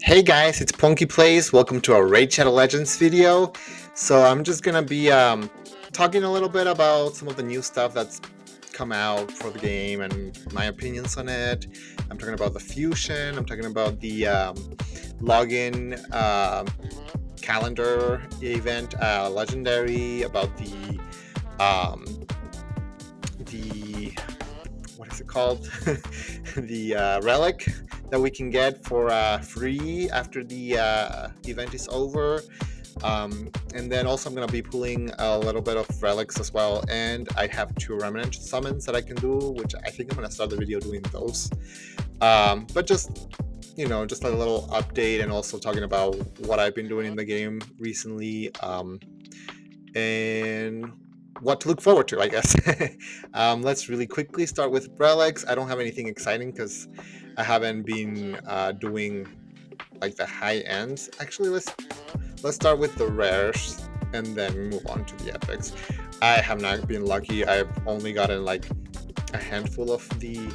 Hey guys, it's PonkyPlays. Welcome to a Raid Shadow Legends video. So I'm just gonna be talking a little bit about some of the new stuff that's come out for the game and my opinions on it. I'm talking about the fusion. I'm talking about the login calendar event, legendary. About the what is it called? the relic that we can get for free after the event is over. And then also I'm going to be pulling a little bit of relics as well, and I have 2 remnant summons that I can do, which I think I'm going to start the video doing those. But just just a little update, and also talking about what I've been doing in the game recently, and what to look forward to, I guess. Let's really quickly start with relics. I don't have anything exciting because I haven't been doing like the high ends. Actually, let's start with the rares and then move on to the epics. I have not been lucky. I've only gotten like a handful of the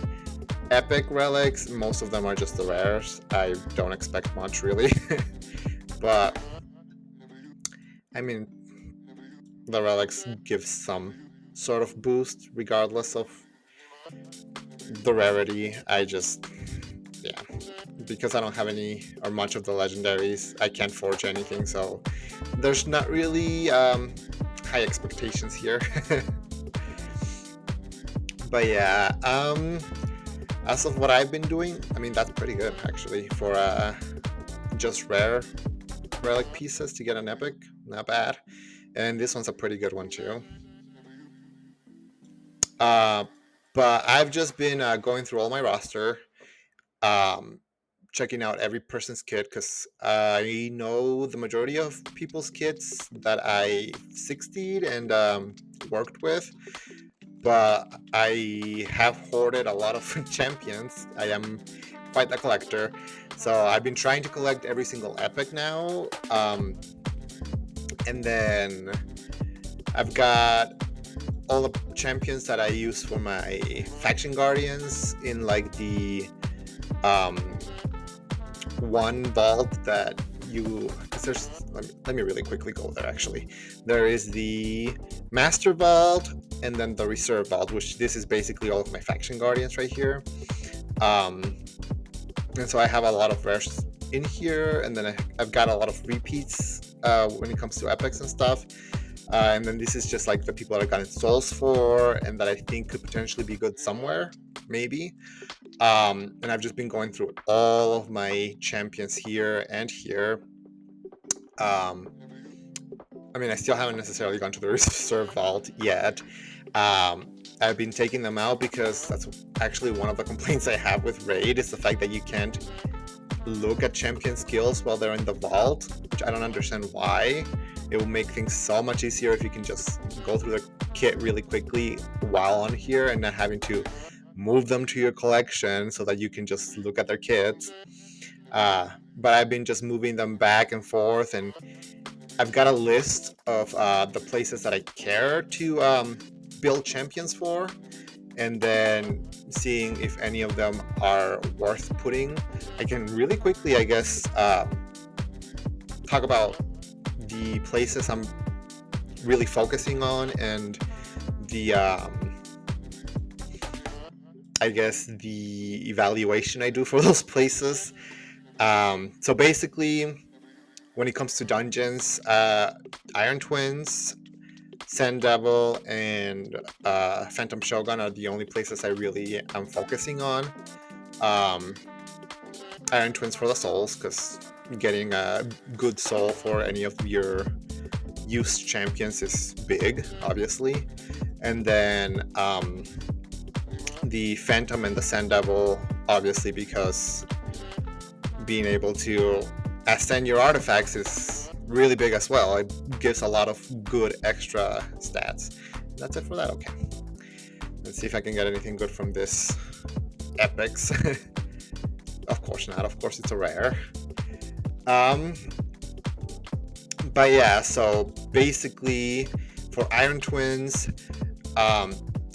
epic relics. Most of them are just the rares. I don't expect much really. But I mean, the relics give some sort of boost regardless of the rarity. Yeah, because I don't have any or much of the legendaries, I can't forge anything, so there's not really high expectations here. But yeah, as of what I've been doing, I mean, that's pretty good actually for just rare relic pieces to get an epic. Not bad. And this one's a pretty good one too. But I've just been going through all my roster, checking out every person's kit, because I know the majority of people's kits that I 60'd and worked with, but I have hoarded a lot of champions. I am quite the collector, so I've been trying to collect every single epic now, and then I've got all the champions that I use for my faction guardians in like the one vault that let me really quickly go there. Actually, there is the master vault and then the reserve vault, which this is basically all of my faction guardians right here. And so I have a lot of rares in here, and then I've got a lot of repeats when it comes to epics and stuff. And then this is just like the people that I've gotten souls for and that I think could potentially be good somewhere, maybe. And I've just been going through all of my champions here and here. I mean, I still haven't necessarily gone to the reserve vault yet. I've been taking them out because that's actually one of the complaints I have with Raid, is the fact that you can't look at champion skills while they're in the vault, which I don't understand why. It will make things so much easier if you can just go through the kit really quickly while on here and not having to move them to your collection so that you can just look at their kits. But I've been just moving them back and forth, and I've got a list of the places that I care to build champions for, and then seeing if any of them are worth putting. I can really quickly, I guess, talk about the places I'm really focusing on, and the I guess the evaluation I do for those places. So basically, when it comes to dungeons, Iron Twins, Sand Devil, and Phantom Shogun are the only places I really am focusing on. Iron Twins for the souls, because getting a good soul for any of your used champions is big, obviously. And then the Phantom and the Sand Devil, obviously, because being able to ascend your artifacts is really big as well. It gives a lot of good extra stats. That's it for that. Okay, let's see if I can get anything good from this epics. Of course not. Of course it's a rare. But yeah, so basically for Iron Twins, all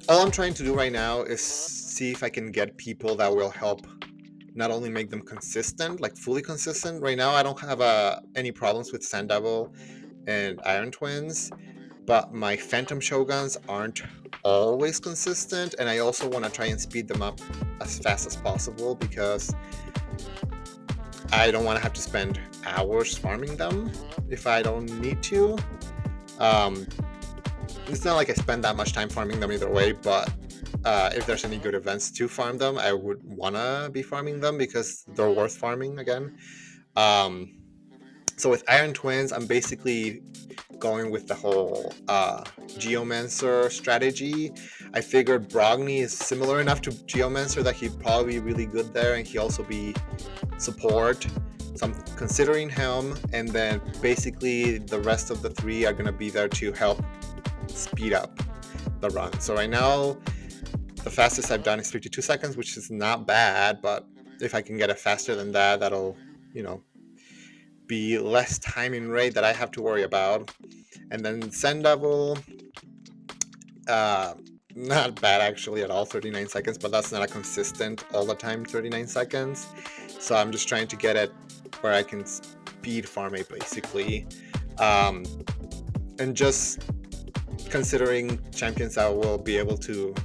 I'm trying to do right now is see if I can get people that will help not only make them consistent, like fully consistent. Right now, I don't have any problems with Sand Devil and Iron Twins, but my Phantom Shoguns aren't always consistent, and I also want to try and speed them up as fast as possible because I don't want to have to spend hours farming them if I don't need to. Um, it's not like I spend that much time farming them either way, but if there's any good events to farm them, I would want to be farming them because they're worth farming again. Um, so with Iron Twins, I'm basically going with the whole Geomancer strategy. I figured Brogni is similar enough to Geomancer that he'd probably be really good there, and he'd also be support. So I'm considering him, and then basically the rest of the three are going to be there to help speed up the run. So right now, the fastest I've done is 52 seconds, which is not bad, but if I can get it faster than that, that'll, be less timing rate that I have to worry about. And then Sand Devil, not bad actually at all, 39 seconds, but that's not a consistent all the time 39 seconds. So I'm just trying to get it where I can speed farm it basically. And just considering champions that will be able to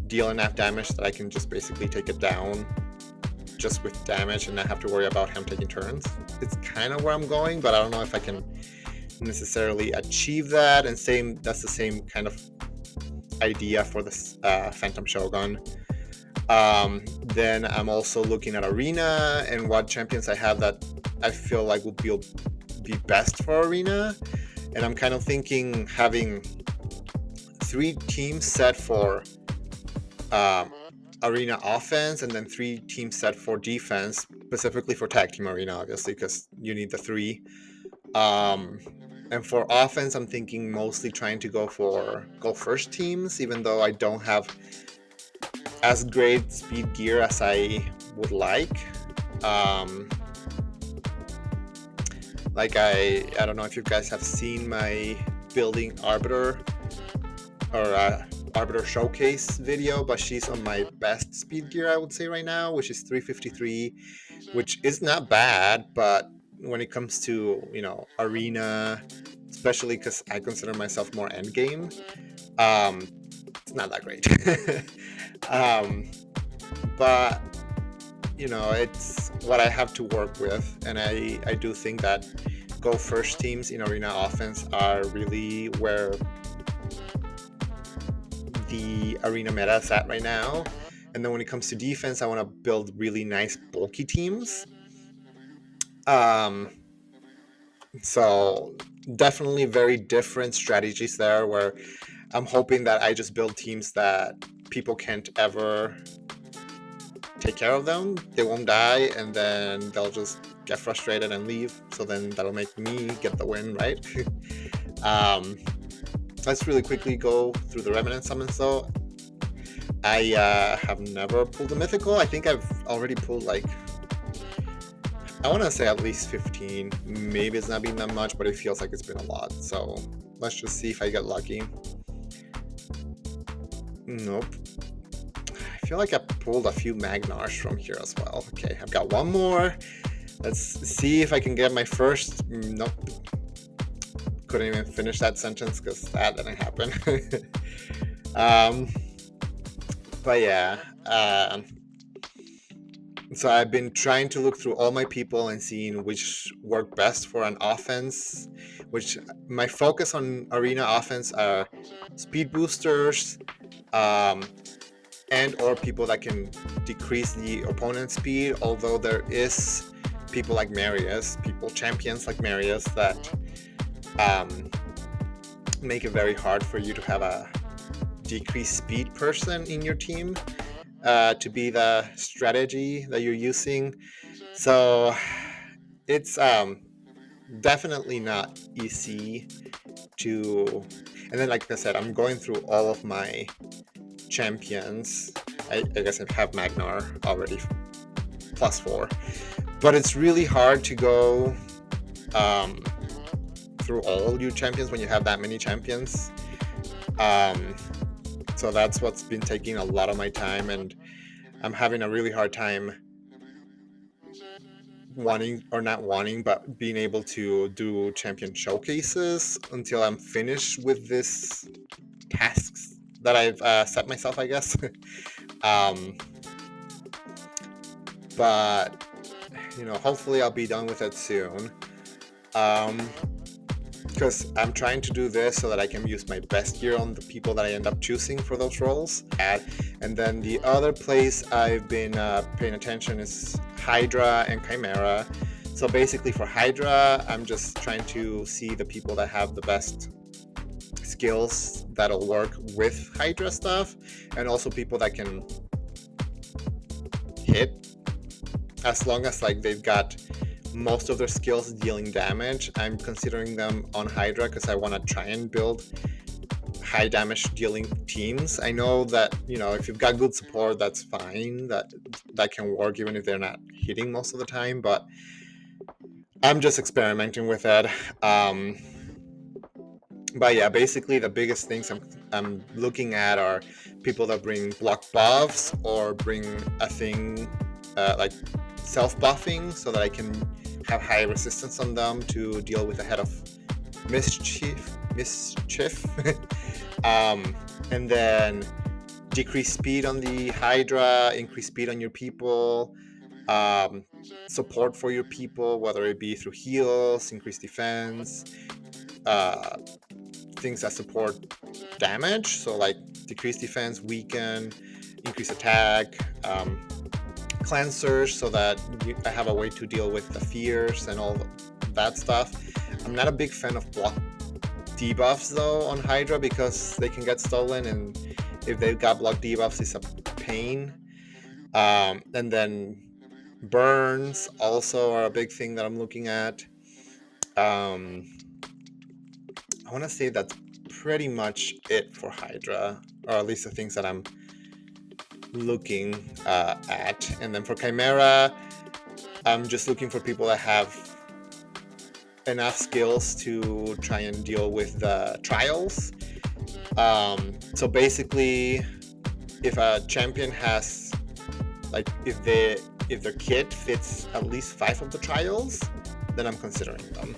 deal enough damage that I can just basically take it down just with damage and not have to worry about him taking turns. It's kind of where I'm going, but I don't know if I can necessarily achieve that. And that's the same kind of idea for this Phantom Shogun. Then I'm also looking at Arena and what champions I have that I feel like would be best for Arena. And I'm kind of thinking having 3 teams set for Arena offense and then 3 teams set for defense, specifically for Tag Team Arena, obviously, because you need the 3. And for offense, I'm thinking mostly trying to go first teams, even though I don't have as great speed gear as I would like. I don't know if you guys have seen my building Arbiter or Arbiter showcase video, but she's on my best speed gear, I would say right now, which is 353, which is not bad, but when it comes to, Arena, especially because I consider myself more endgame, it's not that great. But, it's what I have to work with, and I do think that go first teams in Arena offense are really where the Arena meta is at right now. And then when it comes to defense, I want to build really nice bulky teams. So definitely very different strategies there, where I'm hoping that I just build teams that people can't ever take care of them. They won't die, and then they'll just get frustrated and leave. So then that'll make me get the win, right? Let's really quickly go through the remnant summons though. I have never pulled a mythical. I think I've already pulled I want to say at least 15. Maybe it's not been that much, but it feels like it's been a lot. So let's just see if I get lucky. Nope. I feel like I pulled a few Magnars from here as well. Okay, I've got one more. Let's see if I can get my first. Nope. Couldn't even finish that sentence because that didn't happen. But yeah. So I've been trying to look through all my people and seeing which work best for an offense, which my focus on Arena offense are speed boosters, and or people that can decrease the opponent's speed, although there is people like Marius, champions like Marius that make it very hard for you to have a decreased speed person in your team to be the strategy that you're using. So it's definitely not easy to. And then, like I said, I'm going through all of my champions. I guess I have Magnar already +4, but it's really hard to go through all your champions when you have that many champions. So that's what's been taking a lot of my time, and I'm having a really hard time wanting, or not wanting, but being able to do champion showcases until I'm finished with this tasks that I've set myself, I guess. um, but hopefully I'll be done with it soon. Because I'm trying to do this so that I can use my best gear on the people that I end up choosing for those roles. And then the other place I've been paying attention is Hydra and Chimera. So basically for Hydra, I'm just trying to see the people that have the best skills that'll work with Hydra stuff, and also people that can hit, as long as like they've got most of their skills dealing damage. I'm considering them on Hydra because I want to try and build high damage dealing teams. I know that if you've got good support, that's fine, that can work even if they're not hitting most of the time, but I'm just experimenting with it. But yeah, basically the biggest things I'm looking at are people that bring block buffs or bring a thing like self-buffing, so that I can have high resistance on them to deal with a head of mischief. And then decrease speed on the Hydra, increase speed on your people, support for your people, whether it be through heals, increase defense, things that support damage, so like decrease defense, weaken, increase attack, cleansers, so that I have a way to deal with the fears and all that stuff. I'm not a big fan of block debuffs though on Hydra, because they can get stolen, and if they've got block debuffs, it's a pain. And then burns also are a big thing that I'm looking at. I want to say that's pretty much it for Hydra, or at least the things that I'm looking at. And then for Chimera, I'm just looking for people that have enough skills to try and deal with the trials. So basically, if a champion has, like, if their kit fits at least 5 of the trials, then I'm considering them.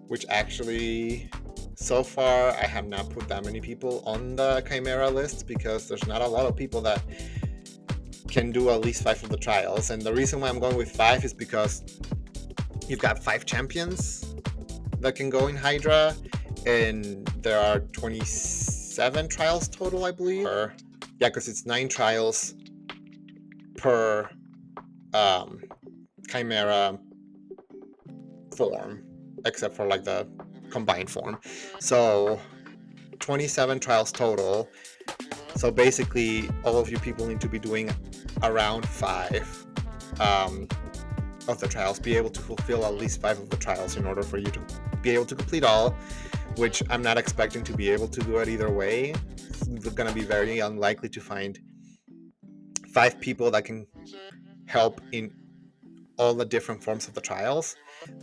Which actually, so far, I have not put that many people on the Chimera list, because there's not a lot of people that can do at least 5 of the trials. And the reason why I'm going with 5 is because you've got 5 champions that can go in Hydra, and there are 27 trials total, I believe. Yeah, because it's 9 trials per Chimera form, except for like the combined form. So 27 trials total. So basically, all of you people need to be doing around 5 of the trials, be able to fulfill at least 5 of the trials in order for you to be able to complete all, which I'm not expecting to be able to do it either way. It's going to be very unlikely to find 5 people that can help in all the different forms of the trials.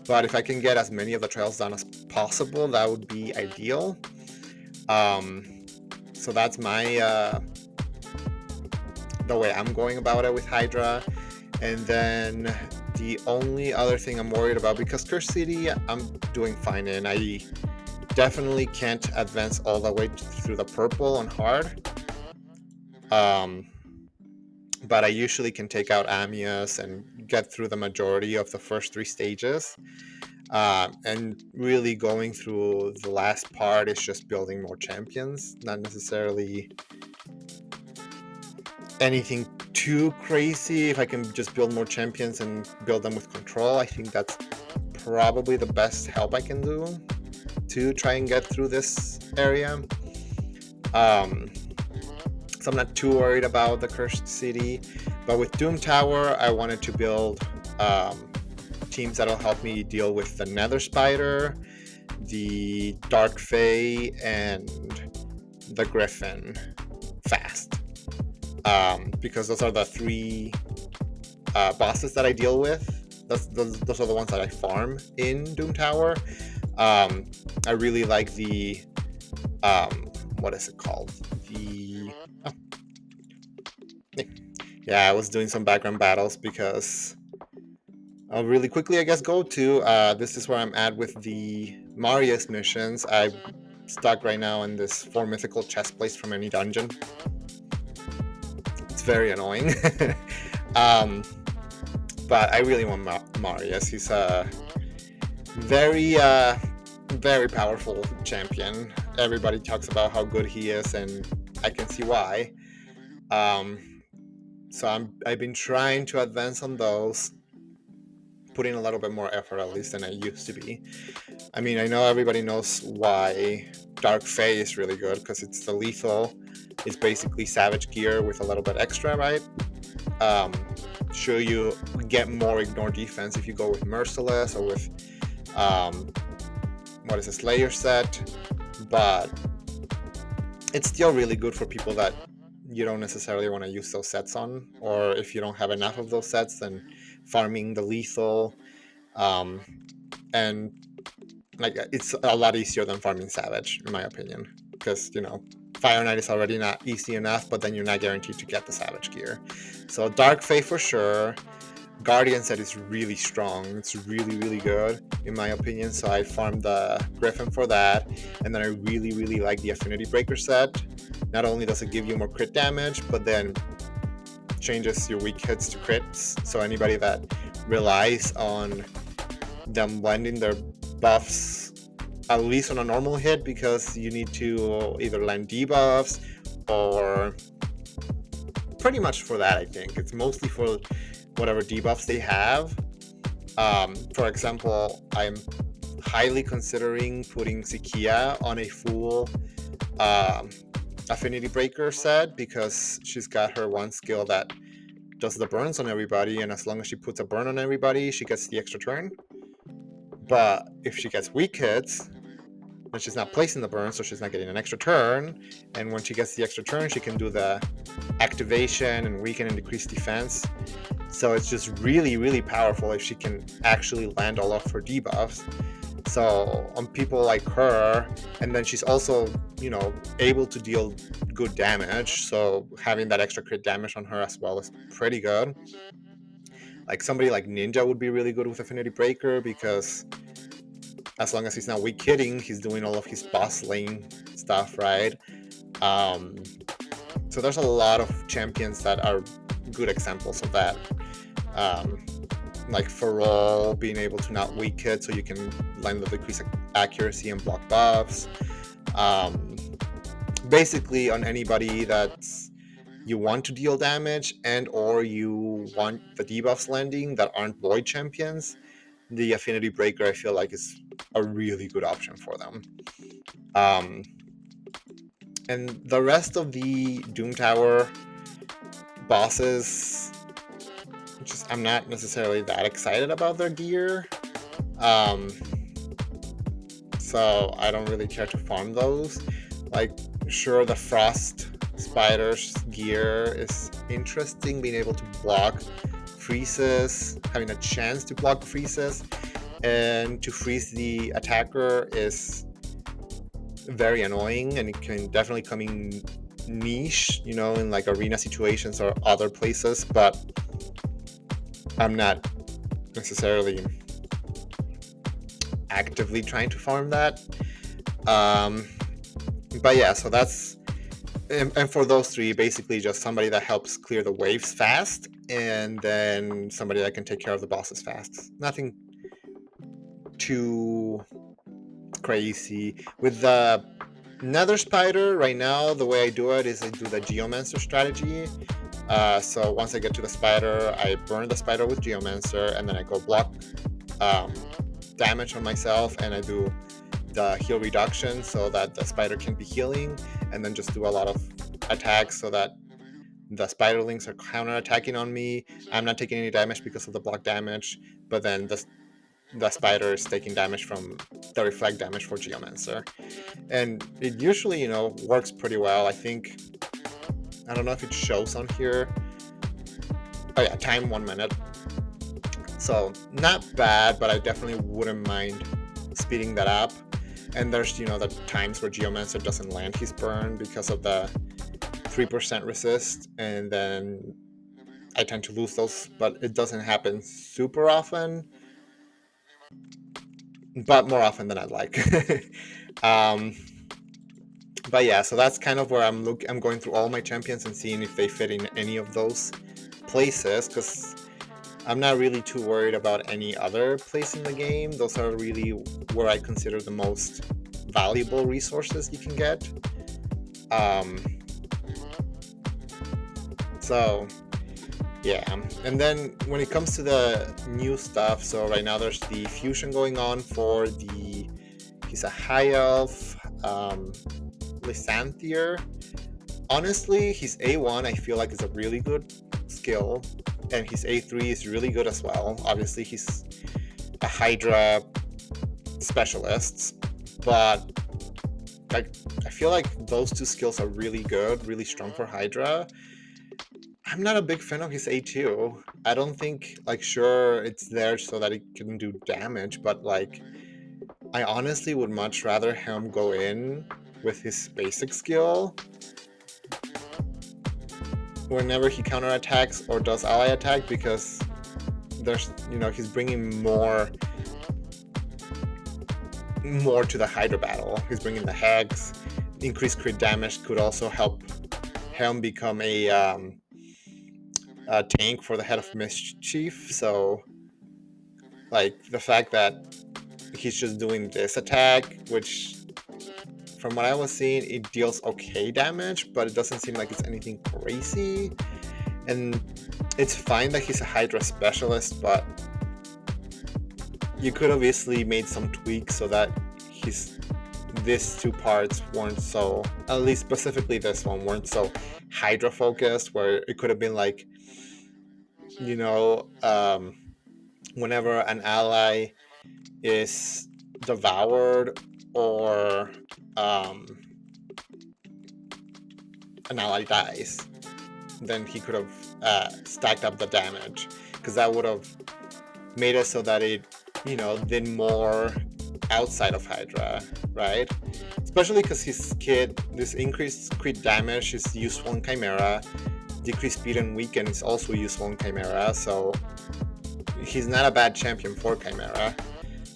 But if I can get as many of the trials done as possible, that would be ideal. So that's my the way I'm going about it with Hydra. And then the only other thing I'm worried about, because Curse City I'm doing fine in, I definitely can't advance all the way through the purple on hard. But I usually can take out Amias and get through the majority of the first 3 stages. And really going through the last part is just building more champions, not necessarily anything too crazy. If I can just build more champions and build them with control, I think that's probably the best help I can do to try and get through this area. So I'm not too worried about the Cursed City, but with Doom Tower, I wanted to build teams that'll help me deal with the Nether Spider, the Dark Fae, and the Griffin fast. Because those are the 3 bosses that I deal with. Those are the ones that I farm in Doom Tower. I really like the what is it called? Yeah, I was doing some background battles because I'll really quickly, I guess, go to this is where I'm at with the Marius missions. I'm stuck right now in this 4 mythical chest plates from any dungeon. It's very annoying. um, but I really want Marius. He's a very, very powerful champion. Everybody talks about how good he is, and I can see why. Um, so I've been trying to advance on those, putting a little bit more effort at least than I used to be. I mean, I know everybody knows why Dark Fae is really good, because it's the lethal. It's basically Savage Gear with a little bit extra, right? Um, sure, you get more ignore defense if you go with Merciless or with um, what is a Slayer set, but it's still really good for people that you don't necessarily want to use those sets on, or if you don't have enough of those sets, then farming the lethal, um, and like it's a lot easier than farming Savage, in my opinion, because Fire Knight is already not easy enough, but then you're not guaranteed to get the Savage gear. So Dark Fae for sure. Guardian set is really strong. It's really, really good, in my opinion. So I farmed the Griffin for that. And then I really, really like the Affinity Breaker set. Not only does it give you more crit damage, but then changes your weak hits to crits. So anybody that relies on them blending their buffs, at least on a normal hit, because you need to either land debuffs or pretty much for that, I think. It's mostly for whatever debuffs they have. For example, I'm highly considering putting Zikia on a full Affinity Breaker set, because she's got her one skill that does the burns on everybody, and as long as she puts a burn on everybody, she gets the extra turn. But if she gets weak hits, then she's not placing the burn, so she's not getting an extra turn. And when she gets the extra turn, she can do the activation and weaken and decrease defense. So it's just really, really powerful if she can actually land all of her debuffs. So on people like her, and then she's also, able to deal good damage. So having that extra crit damage on her as well is pretty good. Like somebody like Ninja would be really good with Affinity Breaker, because as long as he's not weak hitting, he's doing all of his boss lane stuff, right? So there's a lot of champions that are good examples of that. Like Farol being able to not weak hit, so you can land the decrease accuracy and block buffs. Basically, on anybody that's you want to deal damage and or you want the debuffs landing that aren't void champions, the Affinity Breaker I feel like is a really good option for them. And the rest of the Doom Tower bosses, I'm not necessarily that excited about their gear. So I don't really care to farm those. Like, sure, the Frost Spider's gear is interesting, being able to block freezes, having a chance to block freezes, and to freeze the attacker is very annoying, and it can definitely come in niche, in like arena situations or other places, but I'm not necessarily actively trying to farm that. But yeah, so that's, and for those three, basically just somebody that helps clear the waves fast, and then somebody that can take care of the bosses fast. Nothing too crazy. With the Nether Spider, right now, the way I do it is I do the Geomancer strategy. So once I get to the spider, I burn the spider with Geomancer, and then I go block damage on myself, and I do the heal reduction so that the spider can be healing, and then just do a lot of attacks so that the spiderlings are counter-attacking on me. I'm not taking any damage because of the block damage, but then the spider is taking damage from the reflect damage for Geomancer. And it usually, works pretty well. I don't know if it shows on here. Oh yeah, time 1 minute. So not bad, but I definitely wouldn't mind speeding that up. And there's, the times where Geomancer doesn't land his burn because of the 3% resist, and then I tend to lose those, but it doesn't happen super often, but more often than I'd like. um, but yeah, so that's kind of where I'm going through all my champions and seeing if they fit in any of those places, because I'm not really too worried about any other place in the game. Those are really where I consider the most valuable resources you can get. So yeah, and then when it comes to the new stuff, so right now there's the fusion going on for the, he's a high elf, Lysanthier. Honestly, his A1 I feel like is a really good skill, and his A3 is really good as well. Obviously, he's a Hydra specialist, but I feel like those two skills are really good, really strong for Hydra. I'm not a big fan of his A2. I don't think, like, sure, it's there so that it can do damage, but like, I honestly would much rather him go in with his basic skill whenever he counterattacks or does ally attack, because there's, he's bringing more to the Hydra battle. He's bringing the Hex. Increased crit damage could also help him become a tank for the Head of Mischief. So, like, the fact that he's just doing this attack, which from what I was seeing, it deals okay damage, but it doesn't seem like it's anything crazy. And it's fine that he's a Hydra specialist, but you could have easily made some tweaks so that these two parts weren't so, at least specifically this one, weren't so Hydra focused, where it could have been like, whenever an ally is devoured or an ally dies, then he could have stacked up the damage, because that would have made it so that it did more outside of Hydra, right? Especially because his kit, this increased crit damage is useful in Chimera, decreased speed and weaken is also useful in Chimera, so he's not a bad champion for Chimera.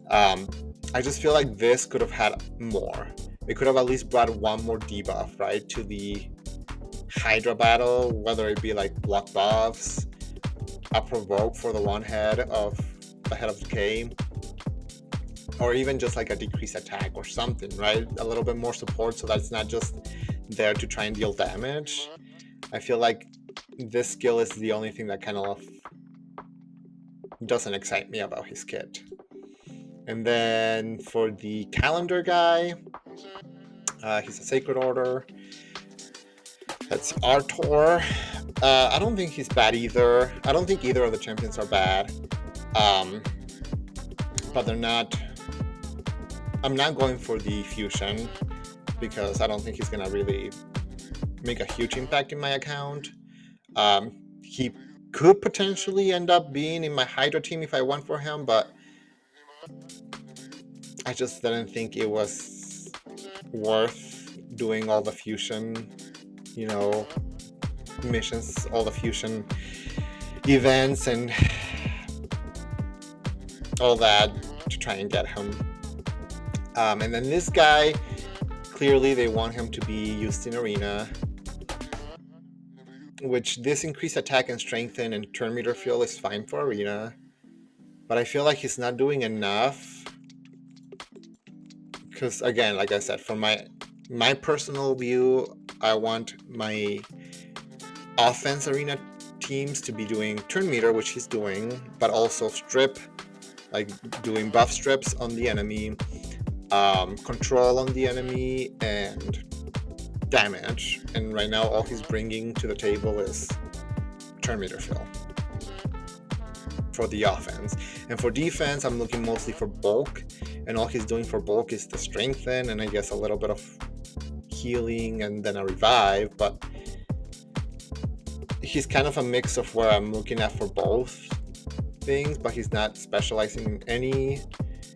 I just feel like this could have had more. It could have at least brought one more debuff, right, to the Hydra battle, whether it be like block buffs, a provoke for the one head of the Head of Decay, or even just like a decreased attack or something, right? A little bit more support so that it's not just there to try and deal damage. I feel like this skill is the only thing that kind of doesn't excite me about his kit. And then for the calendar guy, he's a Sacred Order. That's Artor. I don't think he's bad either. I don't think either of the champions are bad. But they're not... I'm not going for the fusion, because I don't think he's gonna really make a huge impact in my account. He could potentially end up being in my Hydra team if I went for him, but I just didn't think it was worth doing all the fusion, missions, all the fusion events and all that to try and get him. And then this guy, clearly they want him to be used in Arena, which this increased attack and strengthen and turn meter feel is fine for Arena, but I feel like he's not doing enough, because again, like I said, from my personal view, I want my offense Arena teams to be doing turn meter, which he's doing, but also strip, like doing buff strips on the enemy, control on the enemy, and damage. And right now all he's bringing to the table is turn meter fill for the offense. And for defense, I'm looking mostly for bulk, and all he's doing for bulk is the strengthen and I guess a little bit of healing and then a revive, but he's kind of a mix of where I'm looking at for both things, but he's not specializing in any.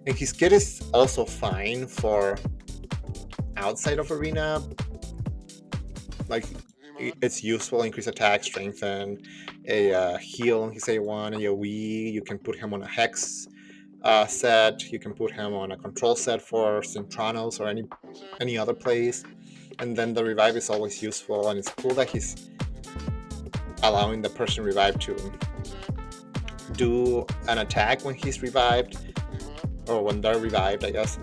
And his kit is also fine for outside of Arena. Like, it's useful. Increase attack, strengthen, a heal on his A1, AoE. You can put him on a hex set. You can put him on a control set for Centranos or any other place. And then the revive is always useful, and it's cool that he's allowing the person revived to do an attack when he's revived, or when they're revived, I guess.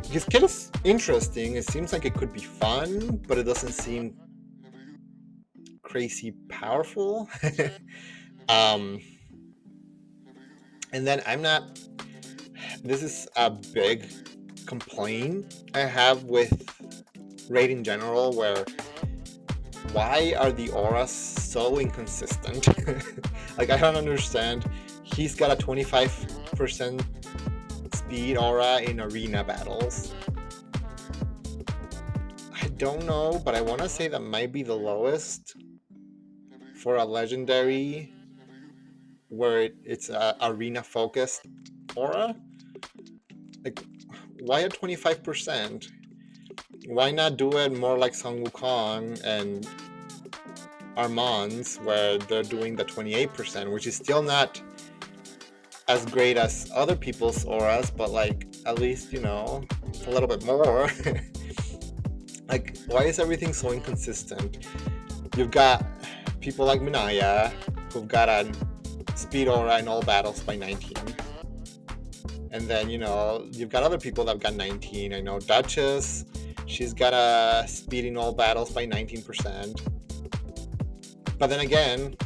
His kit is interesting. It seems like it could be fun, but it doesn't seem crazy powerful. And then this is a big complaint I have with Raid in general, where why are the auras so inconsistent? Like, I don't understand. He's got a 25% speed aura in arena battles. I don't know, but I want to say that might be the lowest for a legendary where it's a arena focused aura. Like, why at 25%? Why not do it more like Sun Wukong and Armand's, where they're doing the 28%, which is still not as great as other people's auras, but like, at least, you know, it's a little bit more. Like, why is everything so inconsistent? You've got people like Minaya, who've got a speed aura in all battles by 19. And then, you know, you've got other people that have got 19. I know Duchess, she's got a speed in all battles by 19%. But then again,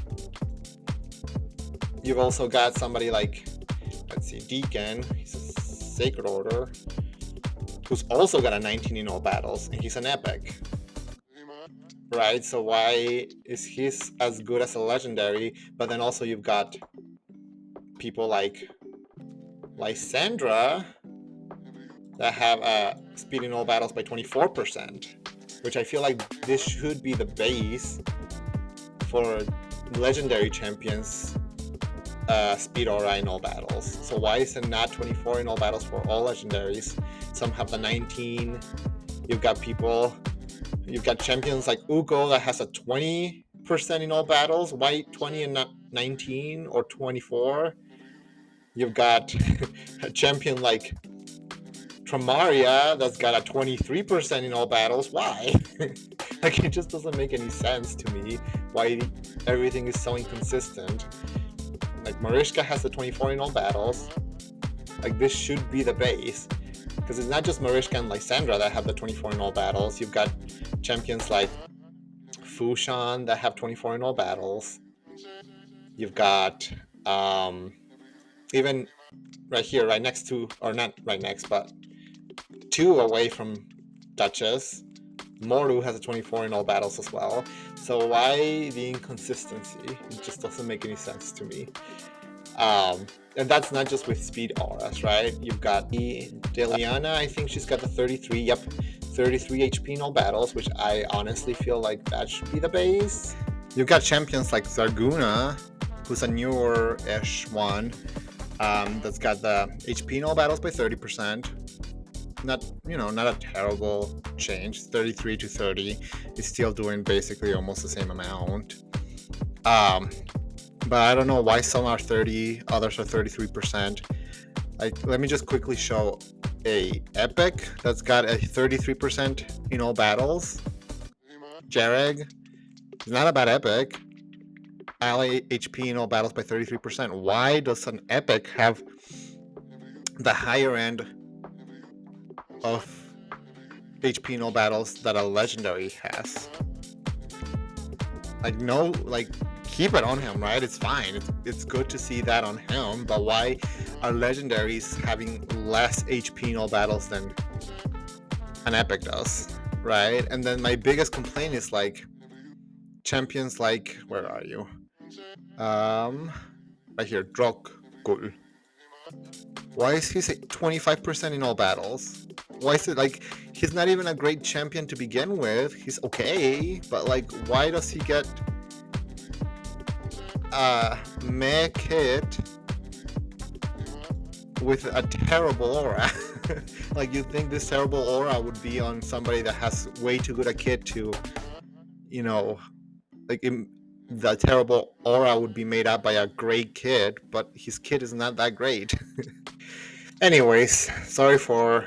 you've also got somebody like, let's see, Deacon, he's a Sacred Order, who's also got a 19 in all battles, and he's an epic. Right? So why is his as good as a legendary, but then also you've got people like Lysandra that have a speed in all battles by 24%, which I feel like this should be the base for legendary champions, speed aura in all battles. So why is it not 24 in all battles for all legendaries? Some have the 19. You've got champions like Uko that has a 20% in all battles. Why 20 and not 19 or 24? You've got a champion like Tramaria that's got a 23% in all battles. Why? Like, it just doesn't make any sense to me why everything is so inconsistent. Like, Mariska has the 24 in all battles. Like, this should be the base, because it's not just Mariska and Lysandra that have the 24 in all battles. You've got champions like Fushan that have 24 in all battles. You've got even right here, right next to, or not right next, but 2 away from Duchess, Moru has a 24 in all battles as well. So why the inconsistency? It just doesn't make any sense to me. And that's not just with speed auras, right? You've got Deliana, I think she's got the 33 HP in all battles, which I honestly feel like that should be the base. You've got champions like Zarguna, who's a newer-ish one, that's got the HP in all battles by 30%. Not a terrible change. 33 to 30 is still doing basically almost the same amount. But I don't know why some are 30, others are 33%. Like, let me just quickly show a epic that's got a 33% in all battles. Jareg, he's not a bad epic. Ally HP in all battles by 33%. Why does an epic have the higher end of HP in all battles that a legendary has? Like, no, like, keep it on him, right? It's fine. It's good to see that on him, but why are legendaries having less HP in all battles than an epic does, right? And then my biggest complaint is like champions like, where are you? Right here, Drogul. Why is he 25% in all battles? Why is it like he's not even a great champion to begin with? He's okay, but like, why does he get a meh kit with a terrible aura? Like, you'd think this terrible aura would be on somebody that has way too good a kit to you know, like the terrible aura would be made up by a great kid, but his kid is not that great. Anyways, sorry for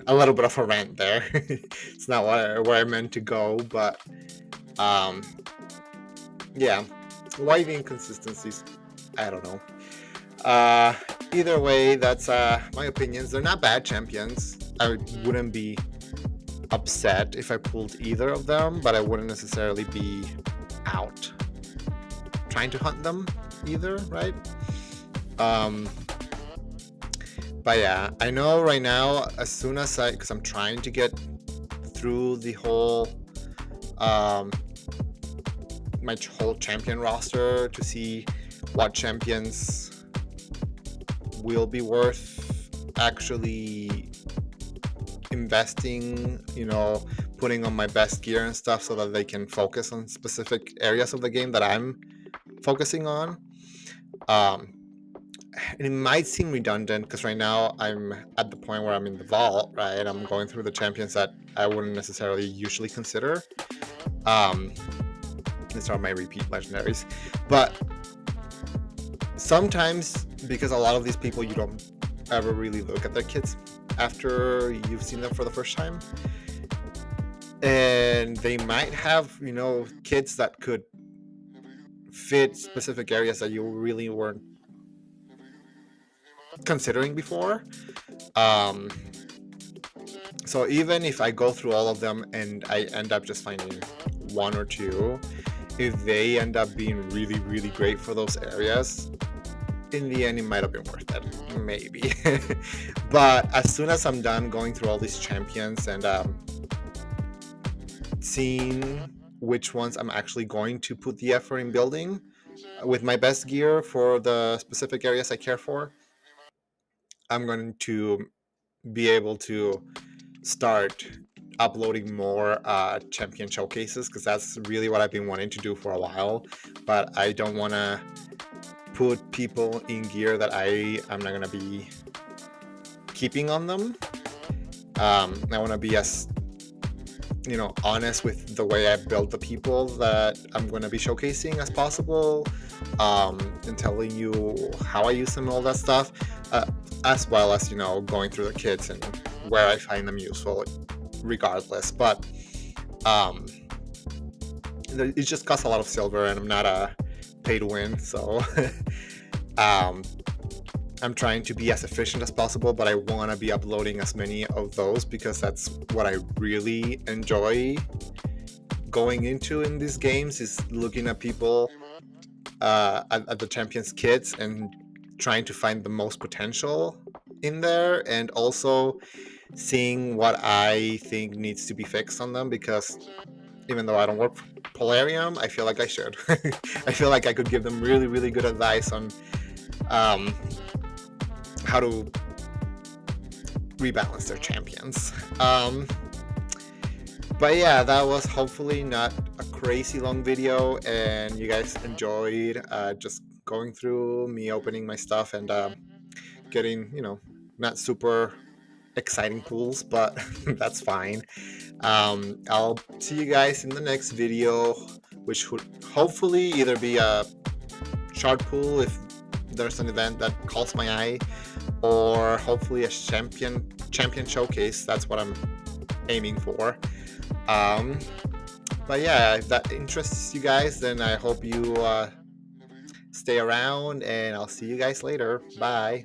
a little bit of a rant there. It's not where I meant to go, but um, yeah, why the inconsistencies? I don't know. Uh, Either way, that's my opinions. They're not bad champions. I wouldn't be upset if I pulled either of them, but I wouldn't necessarily be out trying to hunt them either, right? Um, but yeah, I know right now, as soon as because I'm trying to get through the whole, my whole champion roster to see what champions will be worth actually investing, putting on my best gear and stuff so that they can focus on specific areas of the game that I'm focusing on. And it might seem redundant because right now I'm at the point where I'm in the vault, right? I'm going through the champions that I wouldn't necessarily usually consider. These are my repeat legendaries. But sometimes, because a lot of these people, you don't ever really look at their kits after you've seen them for the first time. And they might have, kits that could fit specific areas that you really weren't considering before. So even if I go through all of them and I end up just finding one or two, if they end up being really, really great for those areas, in the end, it might have been worth it, maybe. But as soon as I'm done going through all these champions and seeing which ones I'm actually going to put the effort in building with my best gear for the specific areas I care for, I'm going to be able to start uploading more champion showcases, because that's really what I've been wanting to do for a while. But I don't want to put people in gear that I'm not going to be keeping on them. I want to be as honest with the way I build the people that I'm going to be showcasing as possible, and telling you how I use them and all that stuff, as well as going through the kits and where I find them useful regardless. But it just costs a lot of silver and I'm not a pay to win, so I'm trying to be as efficient as possible, but I want to be uploading as many of those because that's what I really enjoy going into in these games, is looking at people at the champions kits and trying to find the most potential in there, and also seeing what I think needs to be fixed on them, because even though I don't work for Polarium, I feel like I should. I feel like I could give them really, really good advice on how to rebalance their champions. But yeah, that was hopefully not a crazy long video, and you guys enjoyed just going through me opening my stuff and getting, not super exciting pulls, but that's fine. I'll see you guys in the next video, which would hopefully either be a shard pool if there's an event that calls my eye, or hopefully a champion showcase. That's what I'm aiming for. But yeah, if that interests you guys, then I hope you stay around, and I'll see you guys later. Bye.